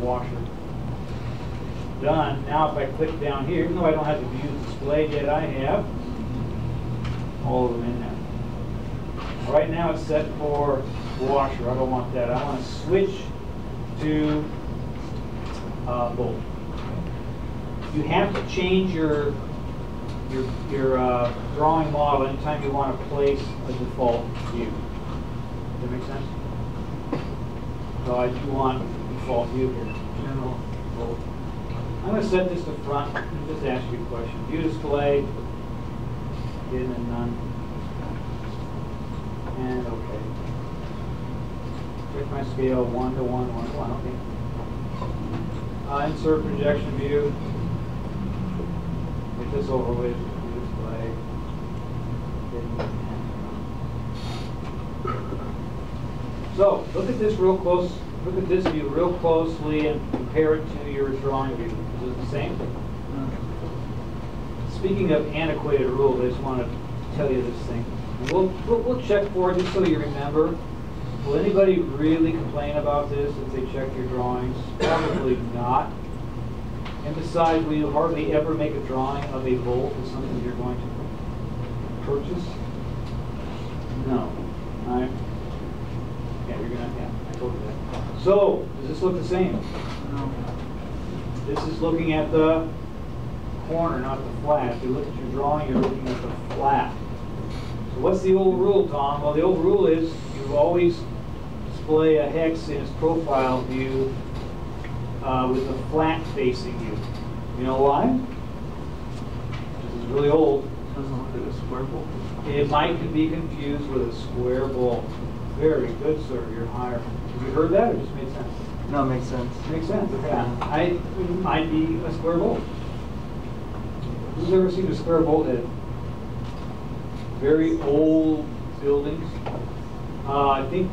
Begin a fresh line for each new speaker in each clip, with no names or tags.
washer. Done. Now if I click down here, even though I don't have the view displayed yet, I have all of them in there. Right now it's set for washer. I don't want that. I want to switch to bolt. You have to change your drawing model anytime you want to place a default view. Does that make sense? So I do want default view here. General bolt. I'm going to set this to front and just ask you a question. View display, hidden and none. And OK. Check my scale 1 to 1, 1 to 1. OK. Insert projection view. Get this over with. View display. Hidden. So look at this real close. Look at this view real closely and compare it to your drawing view. Is it the same? Speaking of antiquated rules, I just want to tell you this thing. We'll check for it just so you remember. Will anybody really complain about this if they check your drawings? Probably not. And besides, will you hardly ever make a drawing of a bolt as something you're going to purchase? No. All right. Yeah, you're gonna. Yeah, I told you that. So, does this look the same? No. This is looking at the corner, not the flat. If you look at your drawing, you're looking at the flat. So what's the old rule, Tom? Well, the old rule is you always display a hex in its profile view with a flat facing you. You know why? This is really old.
It doesn't look like a square bolt.
It might be confused with a square bolt. Very good, sir. You're higher. Have you heard that, or just made sense?
No, it makes sense.
Makes sense. Yeah. It might be a square bolt. Who's ever seen a square bolt head? Very old buildings. I think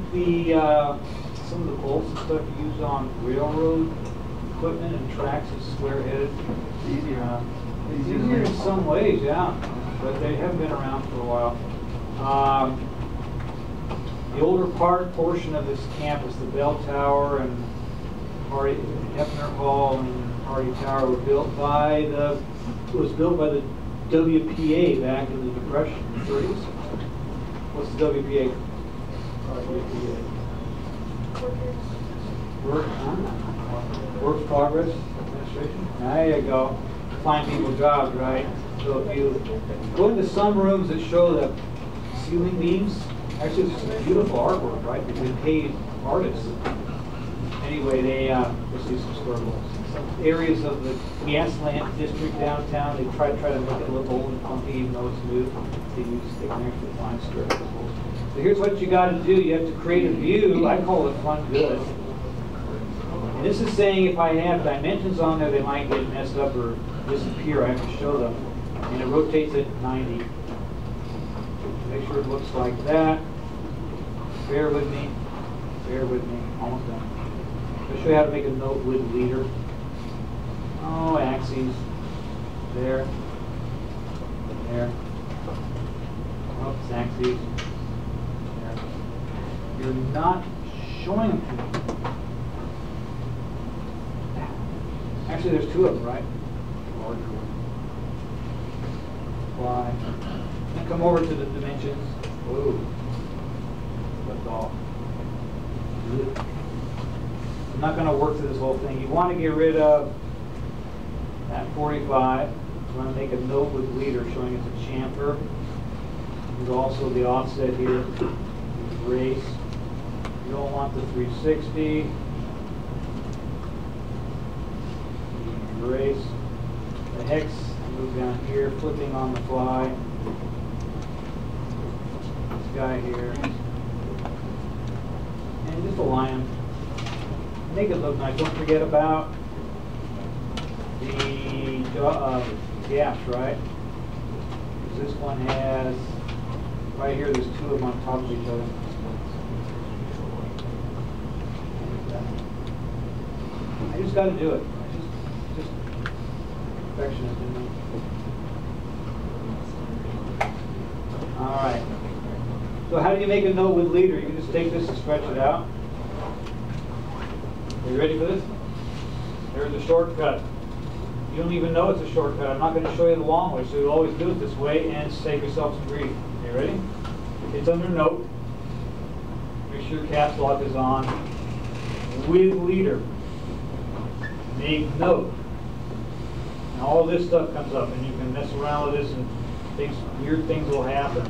some of the bolts and stuff used on railroad equipment and tracks is square-headed.
It's easier.
It's easier in some ways, yeah, but they haven't been around for a while. The older portion of this campus, the bell tower and Hefner Hall and Hardy Tower, was built by the WPA back in the Depression, the 30s. What's the WPA? Works Progress Administration. There you go. Find people jobs, right? So if you go into some rooms that show the ceiling beams, actually it's just beautiful artwork, right? They paid artists. Anyway, let's do some square bolts. Some areas of the Gaslamp district downtown, they try to make it look old and funky, even though it's new. They can actually find square bolts. So here's what you got to do. You have to create a view. I call it fun good. And this is saying if I have dimensions on there, they might get messed up or disappear. I have to show them. And it rotates at 90. Make sure it looks like that. Bear with me. Bear with me. Almost done. I'll show you how to make a note with leader. Oh, axes. There. There. Oops, axes. There. You're not showing them to me. Actually, there's two of them, right? Larger one. Fly. And come over to the dimensions. Whoa. Lift off. I'm not going to work through this whole thing. You want to get rid of that 45. You want to make a note with leader showing it's a chamfer. There's also the offset here. Race. You don't want the 360. Erase. The hex, move down here, flipping on the fly. This guy here. And just align them. Make it look nice. Don't forget about the gaps, right? Because this one has, right here, there's two of them on top of each other. I just got to do it. Just perfectionist in me. All right. So how do you make a note with leader? You can just take this and stretch it out. Are you ready for this? There's a shortcut. You don't even know it's a shortcut. I'm not going to show you the long way, so you always do it this way and save yourself some grief. You ready? It's under note. Make sure caps lock is on. With leader. Make note. And all this stuff comes up, and you can mess around with this, and weird things will happen.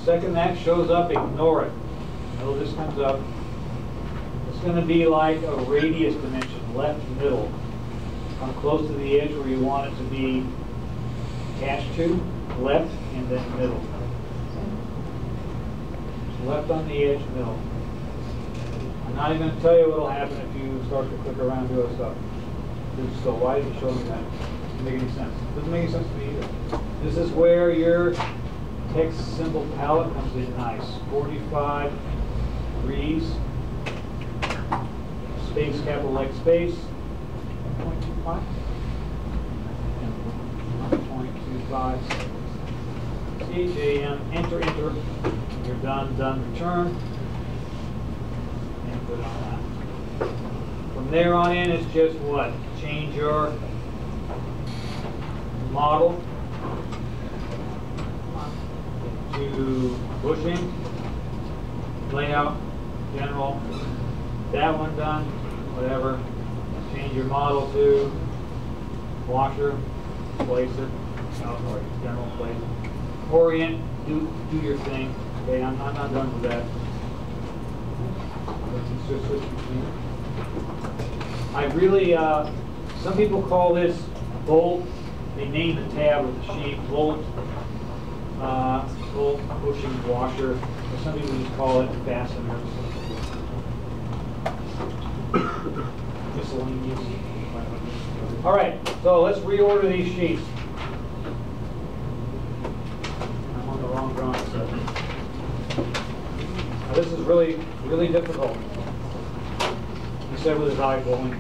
Second that shows up, ignore it. Know this comes up. It's going to be like a radius dimension, left, middle. Come close to the edge where you want it to be attached to, left, and then middle. Left on the edge, middle. I'm not even going to tell you what will happen if you start to click around and do other stuff. So why is it showing me that? Doesn't make any sense. Doesn't make any sense to me either. This is where your text symbol palette comes in nice. 45 degrees. Space, capital X space. 1.25. 1.25. CHAM. Enter, enter. You're done, done, return. And put it on that. From there on in, it's just what? Change your model to bushing, layout, general, that one done, whatever. Change your model to washer, place it, no, sorry, general place. Orient, do your thing. Okay, I'm not done with that. Let's just switch between it. I really, some people call this bolt. They name the tab with the sheet bolt, bolt bushing washer. Or some people just call it fasteners. Miscellaneous. All right, so let's reorder these sheets. I'm on the wrong drawing set. Now, this is really, really difficult. He said with his eye going.